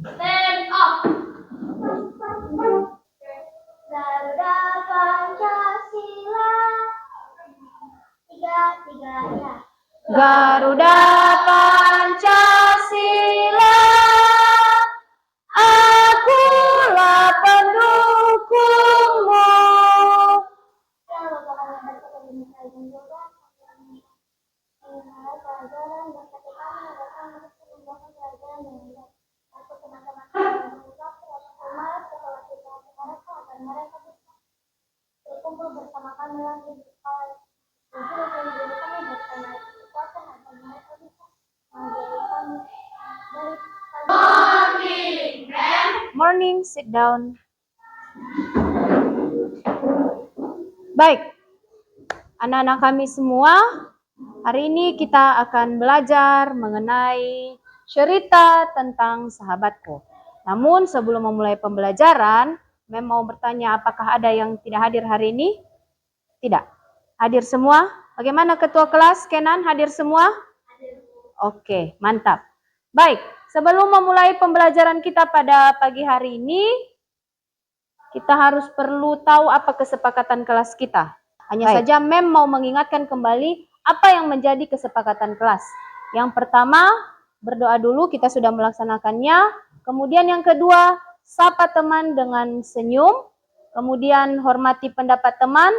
Stand up. Garuda Pancasila. Tiga ya. Garuda Pancasila, akulah pendukungmu. Berkumpul bersama kami lagi di sekolah. Morning, sit down. Baik, anak-anak kami semua, hari ini kita akan belajar mengenai cerita tentang sahabatku. Namun sebelum memulai pembelajaran, Mem mau bertanya apakah ada yang tidak hadir hari ini? Tidak. Hadir semua? Bagaimana ketua kelas? Kenan hadir semua? Oke, mantap. Baik, sebelum memulai pembelajaran kita pada pagi hari ini, kita harus perlu tahu apa kesepakatan kelas kita. Hanya saja Mem mau mengingatkan kembali apa yang menjadi kesepakatan kelas. Yang pertama, berdoa dulu, kita sudah melaksanakannya. Kemudian yang kedua, sapa teman dengan senyum. Kemudian hormati pendapat teman,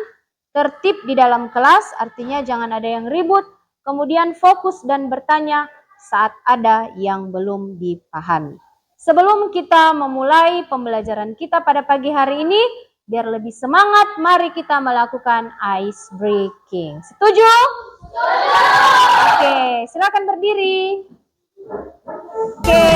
tertib di dalam kelas, artinya jangan ada yang ribut. Kemudian fokus dan bertanya saat ada yang belum dipahami. Sebelum kita memulai pembelajaran kita pada pagi hari ini, biar lebih semangat, mari kita melakukan ice breaking. Setuju? Oke, silakan berdiri. Oke.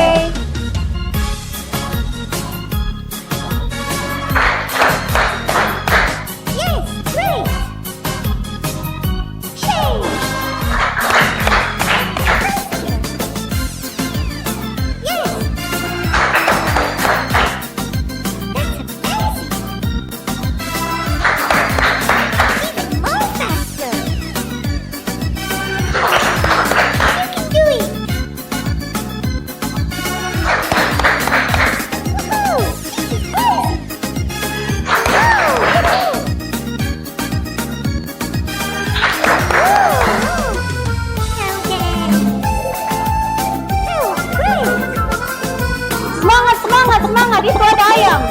Semangat, itu ada ayam.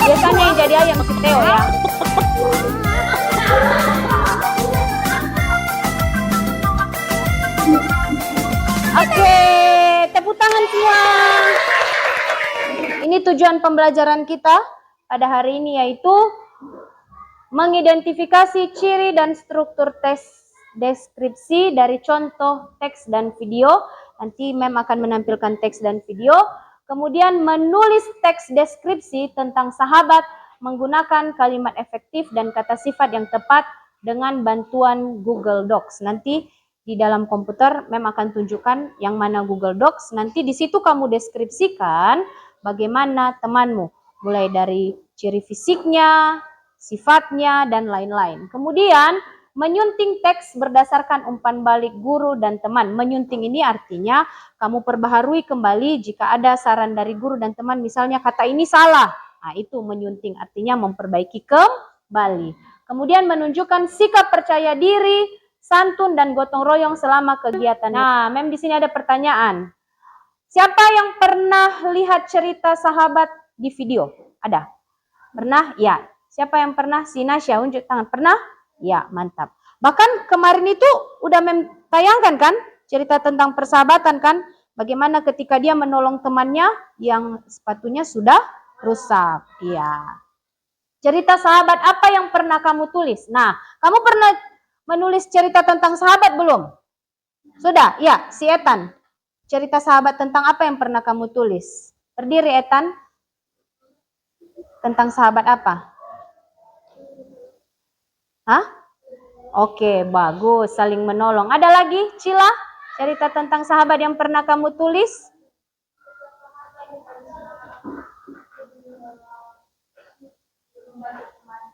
Biasanya yang jadi ayam si Theo ya. Oke, tepuk tangan semua. Ini tujuan pembelajaran kita pada hari ini yaitu mengidentifikasi ciri dan struktur teks deskripsi dari contoh teks dan video. Nanti Mem akan menampilkan teks dan video. Kemudian menulis teks deskripsi tentang sahabat menggunakan kalimat efektif dan kata sifat yang tepat dengan bantuan Google Docs. Nanti di dalam komputer Mem akan tunjukkan yang mana Google Docs. Nanti di situ kamu deskripsikan bagaimana temanmu, mulai dari ciri fisiknya, sifatnya, dan lain-lain. Kemudian menyunting teks berdasarkan umpan balik guru dan teman. Menyunting ini artinya kamu perbaharui kembali jika ada saran dari guru dan teman, misalnya kata ini salah. Nah, itu menyunting, artinya memperbaiki kembali. Kemudian menunjukkan sikap percaya diri, santun dan gotong royong selama kegiatan. Nah, Mem di sini ada pertanyaan. Siapa yang pernah lihat cerita sahabat di video? Ada? Pernah? Ya. Siapa yang pernah? Si Nasya, unjuk tangan. Pernah? Ya, mantap. Bahkan kemarin itu udah Mem tayangkan kan? Cerita tentang persahabatan kan? Bagaimana ketika dia menolong temannya yang sepatunya sudah rusak. Ya. Cerita sahabat apa yang pernah kamu tulis? Nah, kamu pernah menulis cerita tentang sahabat belum? Sudah? Ya, si Etan. Cerita sahabat tentang apa yang pernah kamu tulis? Berdiri Etan. Tentang sahabat apa? Hah? Oke, bagus. Saling menolong. Ada lagi, Cila? Cerita tentang sahabat yang pernah kamu tulis?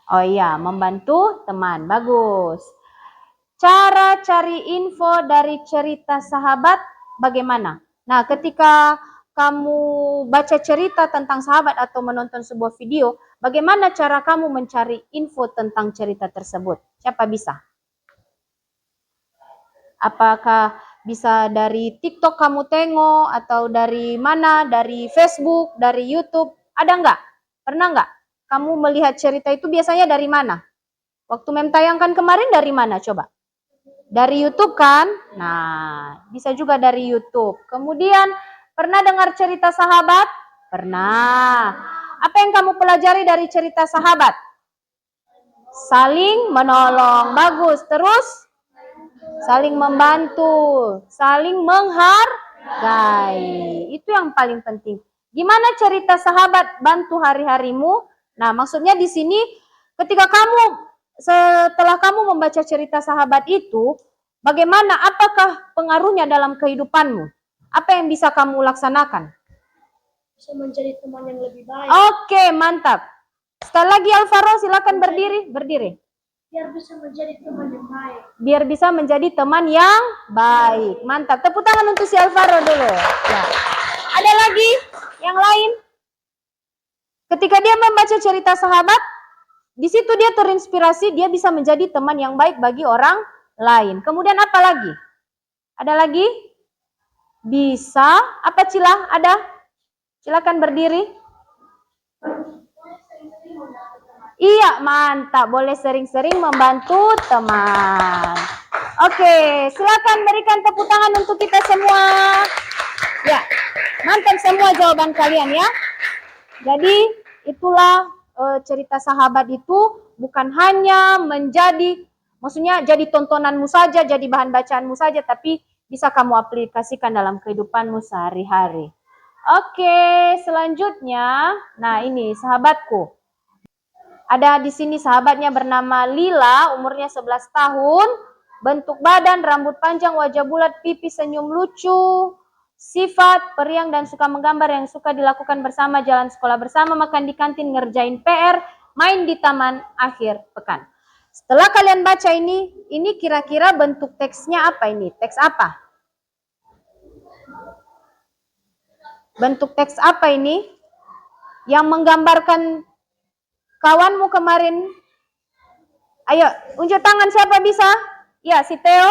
Oh iya, membantu teman. Bagus. Cara cari info dari cerita sahabat bagaimana? Nah, ketika kamu baca cerita tentang sahabat atau menonton sebuah video, bagaimana cara kamu mencari info tentang cerita tersebut? Siapa bisa? Apakah bisa dari TikTok kamu tengok atau dari mana? Dari Facebook, dari YouTube? Ada nggak? Pernah nggak? Kamu melihat cerita itu biasanya dari mana? Waktu Mem tayangkan kemarin dari mana coba? Dari YouTube kan? Nah, bisa juga dari YouTube. Kemudian, pernah dengar cerita sahabat? Pernah. Apa yang kamu pelajari dari cerita sahabat? Saling menolong. Bagus. Terus? Saling membantu. Saling menghargai. Itu yang paling penting. Gimana cerita sahabat bantu hari-harimu? Nah, maksudnya di sini ketika setelah kamu membaca cerita sahabat itu, bagaimana, apakah pengaruhnya dalam kehidupanmu? Apa yang bisa kamu laksanakan? Bisa menjadi teman yang lebih baik. Oke, mantap. Sekali lagi Alvaro, silakan berdiri. Biar bisa menjadi teman yang baik. Biar bisa menjadi teman yang baik. Mantap. Tepuk tangan untuk si Alvaro dulu. Ya. Ada lagi yang lain? Ketika dia membaca cerita sahabat, di situ dia terinspirasi, dia bisa menjadi teman yang baik bagi orang lain. Kemudian apa lagi? Ada lagi? Bisa. Apa Cila? Ada? Silakan berdiri. Iya, mantap. Boleh sering-sering membantu teman. Oke, silakan berikan tepuk tangan untuk kita semua. Ya, mantap semua jawaban kalian ya. Jadi, itulah cerita sahabat itu bukan hanya maksudnya jadi tontonanmu saja, jadi bahan bacaanmu saja, tapi bisa kamu aplikasikan dalam kehidupanmu sehari-hari. Oke, selanjutnya, nah ini sahabatku. Ada di sini sahabatnya bernama Lila, umurnya 11 tahun, bentuk badan, rambut panjang, wajah bulat, pipi, senyum lucu, sifat periang dan suka menggambar yang suka dilakukan bersama, jalan sekolah bersama, makan di kantin, ngerjain PR, main di taman akhir pekan. Setelah kalian baca ini kira-kira bentuk teksnya apa ini? Teks apa? Bentuk teks apa ini? Yang menggambarkan kawanmu kemarin. Ayo, unjuk tangan siapa bisa? Ya, si Theo.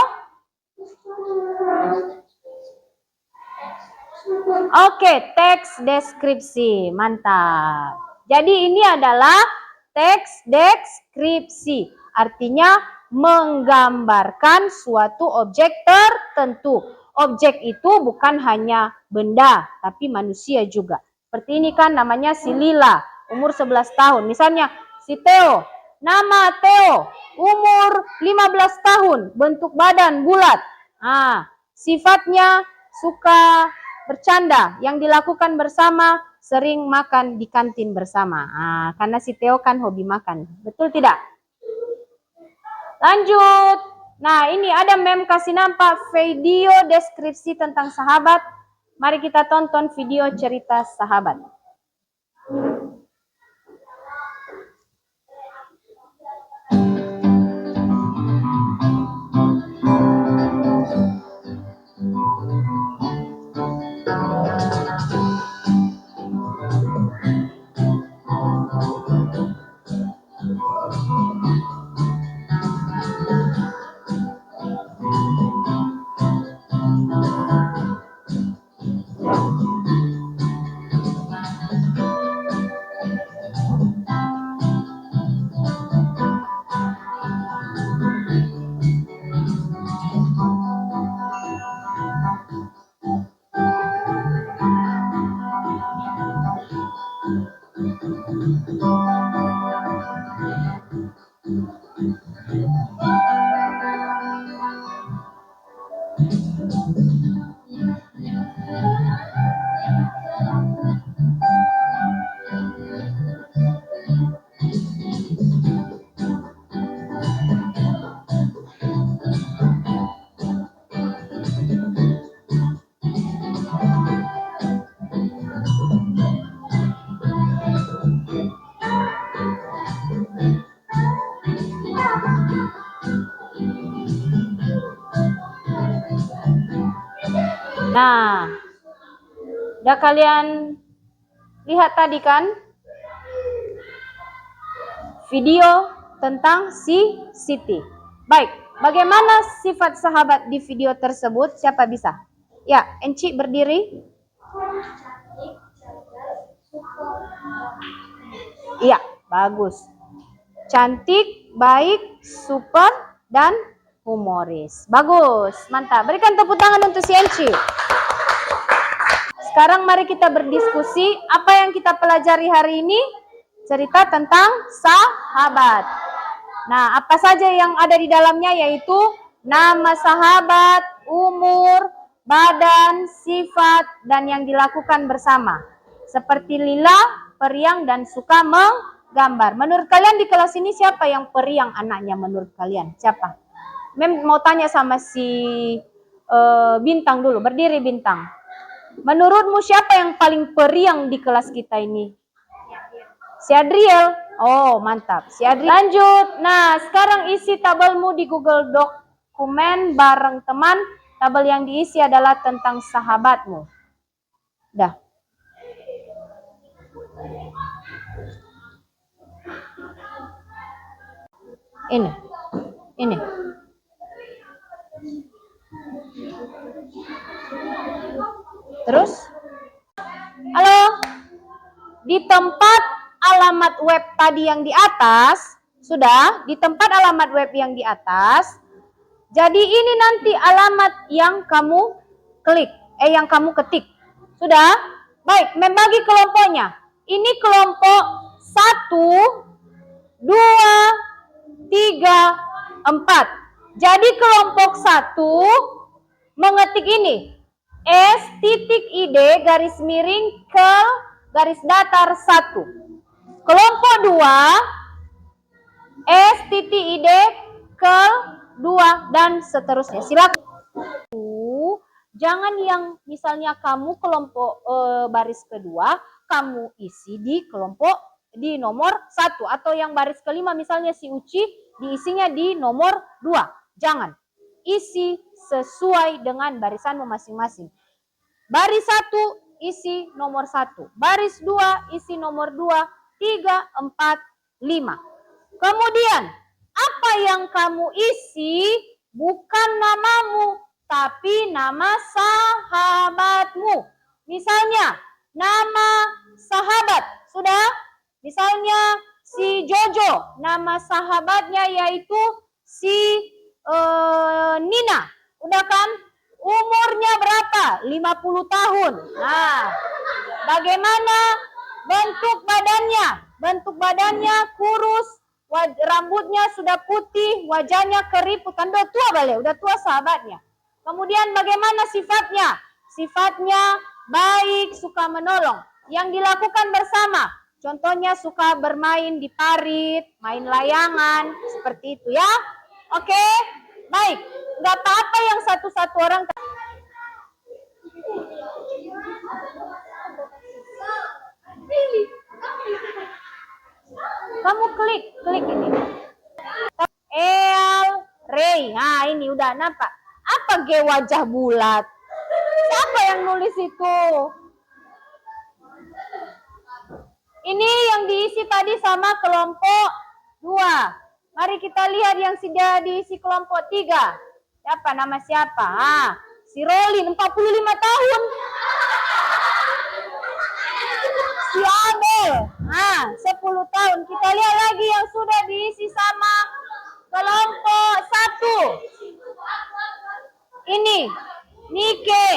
Oke, teks deskripsi. Mantap. Jadi ini adalah teks deskripsi. Artinya menggambarkan suatu objek tertentu. Objek itu bukan hanya benda, tapi manusia juga. Seperti ini kan namanya si Lila, umur 11 tahun. Misalnya si Theo, nama Theo, umur 15 tahun, bentuk badan bulat. Nah, sifatnya suka bercanda, yang dilakukan bersama, sering makan di kantin bersama. Nah, karena si Theo kan hobi makan. Betul tidak? Lanjut. Nah, ini ada Mem kasih nampak video deskripsi tentang sahabat. Mari kita tonton video cerita sahabat. Nah, udah kalian lihat tadi kan video tentang si Siti. Baik, bagaimana sifat sahabat di video tersebut? Siapa bisa? Ya, Enci berdiri. Cantik, cerdas, super. Iya, bagus. Cantik, baik, super, dan humoris. Bagus, mantap. Berikan tepuk tangan untuk si Enci. Sekarang mari kita berdiskusi. Apa yang kita pelajari hari ini? Cerita tentang sahabat. Nah, apa saja yang ada di dalamnya yaitu nama sahabat, umur, badan, sifat, dan yang dilakukan bersama. Seperti Lila, periang, dan suka menggambar. Menurut kalian di kelas ini siapa yang periang anaknya menurut kalian? Siapa? Mem mau tanya sama si Bintang dulu. Berdiri Bintang. Menurutmu siapa yang paling periang di kelas kita ini? Si Adriel. Oh, mantap. Si Adriel. Lanjut. Nah, sekarang isi tabelmu di Google Dokumen bareng teman. Tabel yang diisi adalah tentang sahabatmu. Dah. Ini. Ini. Terus? Halo? Di tempat alamat web tadi yang di atas, sudah? Di tempat alamat web yang di atas, jadi ini nanti alamat yang kamu klik, yang kamu ketik. Sudah? Baik, membagi kelompoknya. Ini kelompok 1, 2, 3, 4. Jadi kelompok 1 mengetik ini. S.id garis miring kel garis datar 1. Kelompok 2 S.id kel 2 dan seterusnya. Silakan. Jangan yang misalnya kamu kelompok baris kedua, kamu isi di kelompok di nomor 1 atau yang baris kelima misalnya si Uci diisinya di nomor 2. Jangan. Isi sesuai dengan barisanmu masing-masing. Baris 1 isi nomor 1, baris 2 isi nomor 2, 3, 4, 5. Kemudian, apa yang kamu isi bukan namamu, tapi nama sahabatmu. Misalnya, nama sahabat, sudah? Misalnya, si Jojo, nama sahabatnya yaitu si Nina, udah kan? Umurnya berapa? 50 tahun. Nah, bagaimana bentuk badannya? Bentuk badannya kurus, rambutnya sudah putih, wajahnya keriput. Kan udah tua balik, udah tua sahabatnya. Kemudian bagaimana sifatnya? Sifatnya baik, suka menolong. Yang dilakukan bersama. Contohnya suka bermain di parit, main layangan, seperti itu ya. Oke, baik. Nggak apa-apa yang satu-satu orang. Kamu klik ini. Ray. Nah, ini udah nampak. Apa G wajah bulat? Siapa yang nulis itu? Ini yang diisi tadi sama kelompok 2. Mari kita lihat yang sudah diisi kelompok 3. Siapa? Nama siapa? Si Rolin, 45 tahun. Si Abel, 10 tahun. Kita lihat lagi yang sudah diisi sama kelompok 1. Ini, Nike,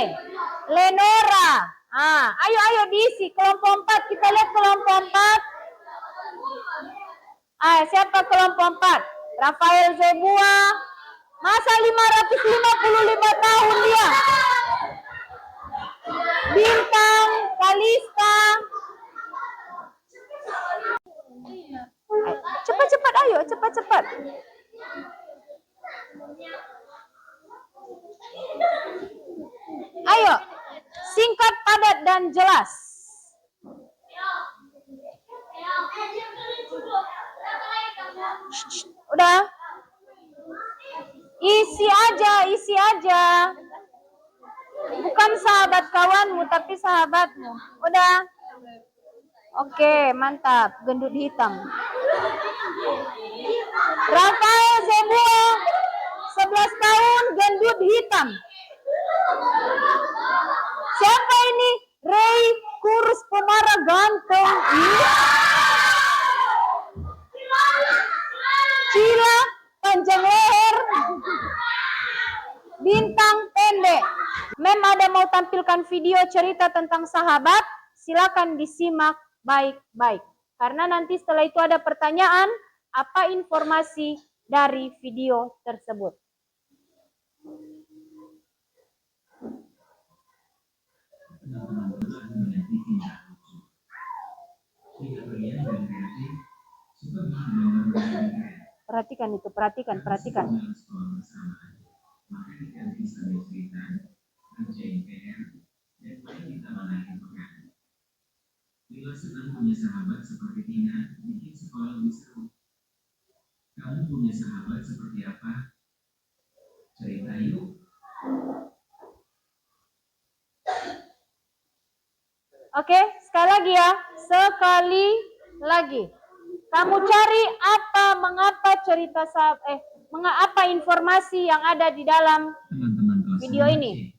Lenora. Ayo diisi kelompok 4. Kita lihat kelompok 4. Siapa kelompok 4? Rafael Zebua. Masa 555 tahun dia? Bintang, Kalista. Cepat-cepat, ayo, cepat-cepat. Ayo, singkat, padat, dan jelas. Udah? Isi aja. Bukan sahabat kawanmu, tapi sahabatmu. Udah? Oke, mantap. Gendut hitam. Rafael Zebua, 11 tahun, gendut hitam. Siapa ini? Ray, kurus, pemarah, ganteng. Cila, panjang leher. Bintang pendek. Mem ada mau tampilkan video cerita tentang sahabat, silakan disimak baik-baik. Karena nanti setelah itu ada pertanyaan, apa informasi dari video tersebut. Perhatikan itu, perhatikan. Lila senang punya sahabat seperti Tina, bikin sekolah lebih seru. Kamu punya sahabat seperti apa? Cerita yuk. Oke, sekali lagi ya. Sekali lagi. Kamu cari mengapa apa informasi yang ada di dalam Teman-teman kelas video ini.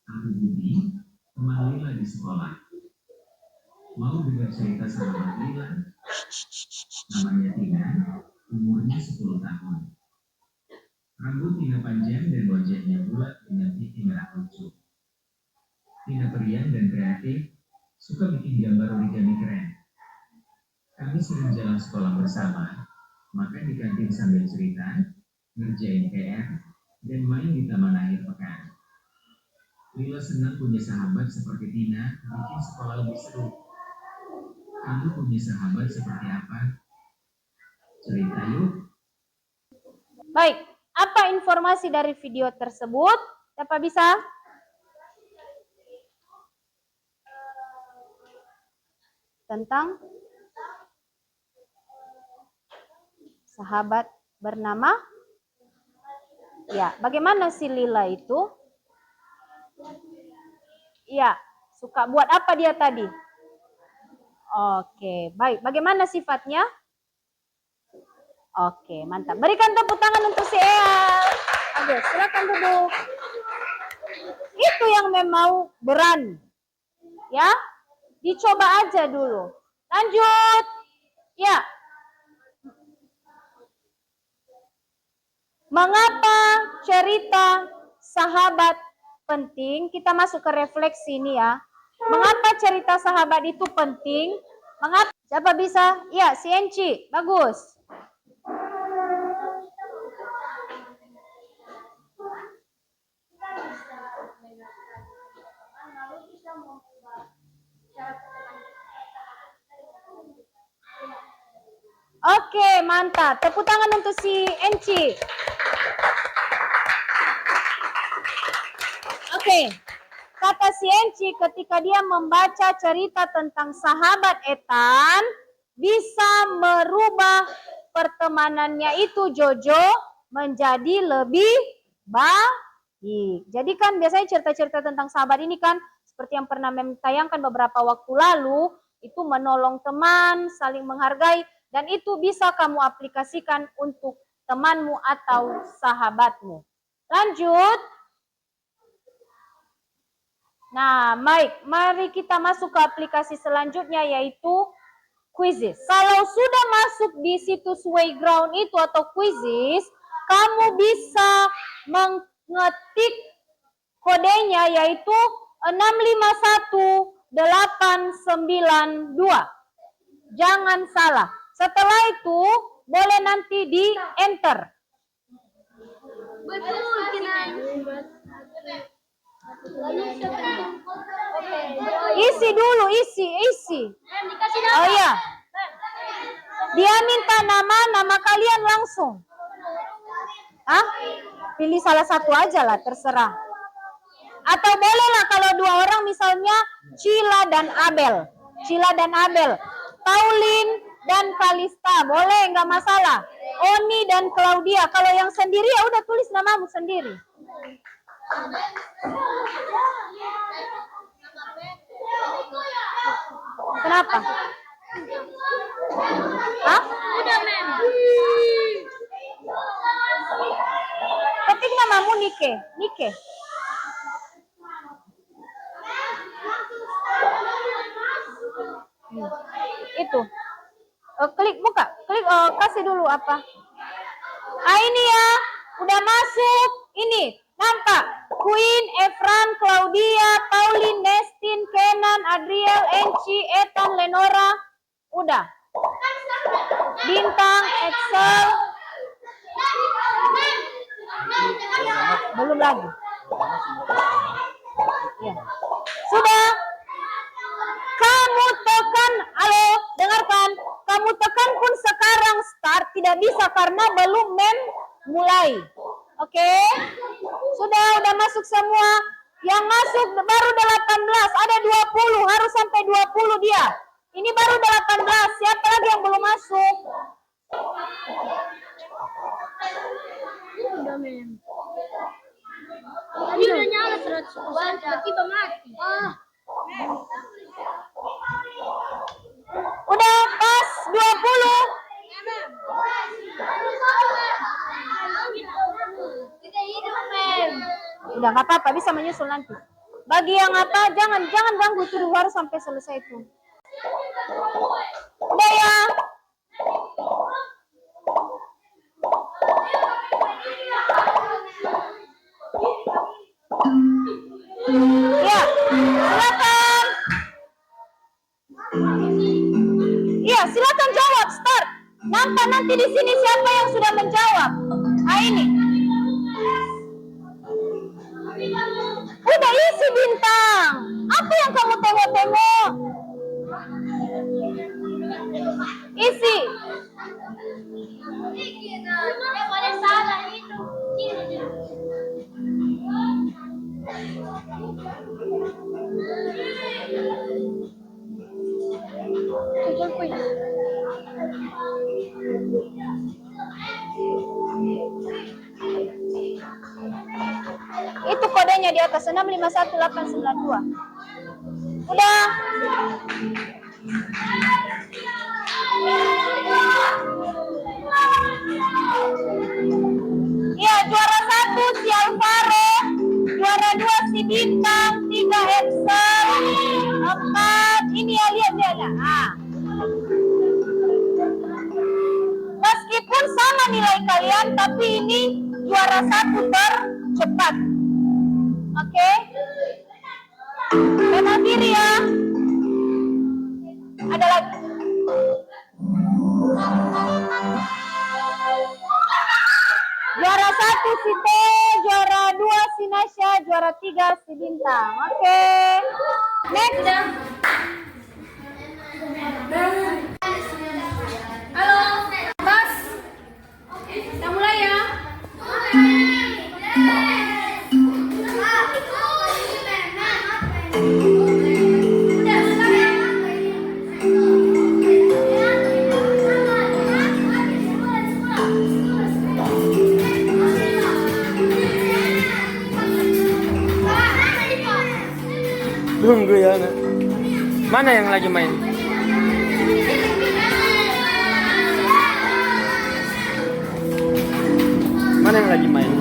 Aku Budi, teman Lila di sekolah. Mau dengar cerita sahabat Lila? Namanya Tina, umurnya 10 tahun. Rambut Tina panjang dan wajahnya bulat dengan pipi merah lucu. Tina periang dan kreatif, suka bikin gambar origami keren. Kami sering jalan sekolah bersama, makan di kantin sambil cerita, ngerjain PR, dan main di taman akhir pekan. Lila senang punya sahabat seperti Tina, bikin sekolah lebih seru. Kamu punya sahabat seperti apa? Cerita yuk. Baik, apa informasi dari video tersebut? Siapa bisa? Tentang sahabat bernama? Ya, bagaimana si Lila itu? Ya, suka buat apa dia tadi? Oke, baik. Bagaimana sifatnya? Oke, mantap. Berikan tepuk tangan untuk si El. Oke, silakan duduk. Itu yang memang berani. Ya, dicoba aja dulu. Lanjut. Ya. Mengapa cerita sahabat penting? Kita masuk ke refleksi ini ya. Mengapa cerita sahabat itu penting? Mengapa? Siapa bisa? Ya, si Enci. Bagus. Oke, mantap. Tepuk tangan untuk si Enci. Oke, kata si Enci ketika dia membaca cerita tentang sahabat Ethan, bisa merubah pertemanannya itu Jojo menjadi lebih baik. Jadi kan biasanya cerita-cerita tentang sahabat ini kan seperti yang pernah tayangkan beberapa waktu lalu, itu menolong teman, saling menghargai, dan itu bisa kamu aplikasikan untuk temanmu atau sahabatmu. Lanjut. Nah, baik. Mari kita masuk ke aplikasi selanjutnya yaitu quizzes. Kalau sudah masuk di situs Wayground itu atau quizzes, kamu bisa mengetik kodenya yaitu 651892. Jangan salah. Setelah itu boleh nanti di enter. Betul, Isi dulu, isi. Oh iya. Dia minta nama kalian langsung. Hah? Pilih salah satu aja lah, terserah. Atau bolehlah kalau dua orang misalnya Cila dan Abel. Pauline dan Kalista, boleh, nggak masalah. Oni dan Claudia. Kalau yang sendiri ya udah tulis namamu sendiri. Kenapa? Hah? Udah, Mem. Ketik namamu Nike. Nike. Itu. Klik buka. Klik kasih dulu apa? Ini ya. Udah masuk. Ini. Nampak. Queen, Efran, Claudia, Pauline, Nestin, Kenan, Adriel, Enci, Ethan, Lenora. Udah. Bintang, Excel. Belum lagi. Ya. Sudah. Kamu tekan, halo, dengarkan. Kamu tekan pun sekarang start tidak bisa karena belum mulai. Oke? Udah masuk semua. Yang masuk baru 18, ada 20, harus sampai 20 dia. Ini baru 18, siapa lagi yang belum masuk? Udah, Mem. Tadi udah nyala 100%, tiba-tiba mati. Udah pas 20. Kita hidup, Mem. Udah nggak apa-apa, bisa menyusul nanti. Bagi yang apa, jangan ganggu itu dulu, harus sampai selesai itu. Udah ya. Ya, silakan. Iya, silakan jawab. Start. Nampak nanti di sini siapa yang sudah menjawab. Ini. Udah isi bintang. Apa yang kamu tengok-tengok? Isi. Yang ada salah itu. Itu kodenya di atas 651892. Udah. Ya, juara 1 si Alvaro, juara 2 si Bintang, 3 Excel, 4 ini ya, lihat dia. Meskipun sama nilai kalian, tapi ini juara 1 tercepat. Oke? Benar diri ya. Ada lagi. Juara 1 si T, juara 2 si Nasya, juara 3 si Bintang. Oke. Next. Halo, Bas. Kita mulai ya. Tunggu ya, nak. Mana yang lagi main? Mana yang lagi main?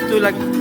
Itu lagi.